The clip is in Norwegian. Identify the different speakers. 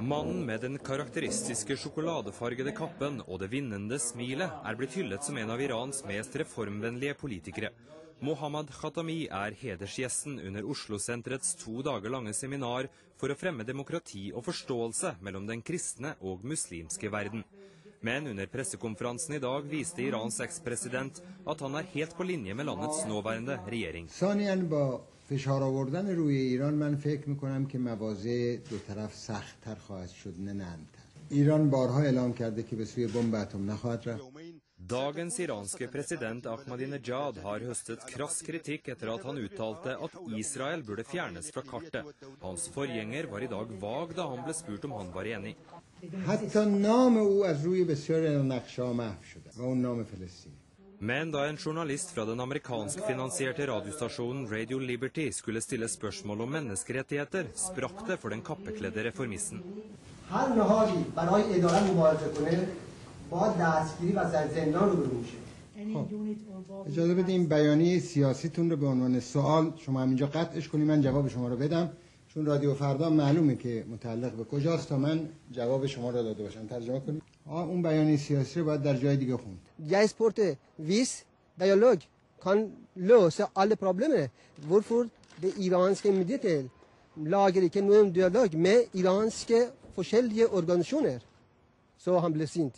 Speaker 1: Mannen med den karakteristiske sjokoladefargede kappen og det vinnende smilet blitt hyllet som en av Irans mest reformvennlige politikere. Mohammad Khatami hedersgjesten under Oslo-senterets 2 dager lange seminar for å fremme demokrati og forståelse mellom den kristne og muslimske verden. Men under pressekonferansen i dag viste Irans ekspresident at han helt på linje med landets nåværende regjering.
Speaker 2: فشار آوردن روی ایران من فکر میکنم که مواضع دو طرف سخت‌تر خواهد شد نه نرم‌تر. ایران بارها اعلام کرده که به سوی بمب اتم نخواهد رفت.
Speaker 1: Dagens iranske president Ahmadinejad har høstet krass kritikk etter at han uttalte at Israel burde fjernes fra kartet. Hans forgjenger var i dag vag da han ble spurt om han var enig.
Speaker 2: حتی نام او از روی بسیاری از نقشه‌ها محو شده و اون نام فلسطین.
Speaker 1: Men da en journalist fra den amerikansk-finansierte radiostasjonen Radio Liberty skulle stille spørsmål om menneskerettigheter, sprakk det for den kappekledde reformisten.
Speaker 2: اجازه بدیم بیانیه سیاسیتون رو به عنوان سوال شما همینجا قطعش کنیم من جواب شما رو بدم چون رادیو فردا معلومه که متعلق به کجاست تا من جواب شما رو داده باشم ترجمه کنید. اون بیانیه سیاسی رو باید در جای دیگه خوند.
Speaker 3: Jeg spurte hvis dialog kan løse alle problemer, hvorfor det iranske myndigheter lager ikke noen dialog med iranske forskjellige organisasjoner? Så han ble sint.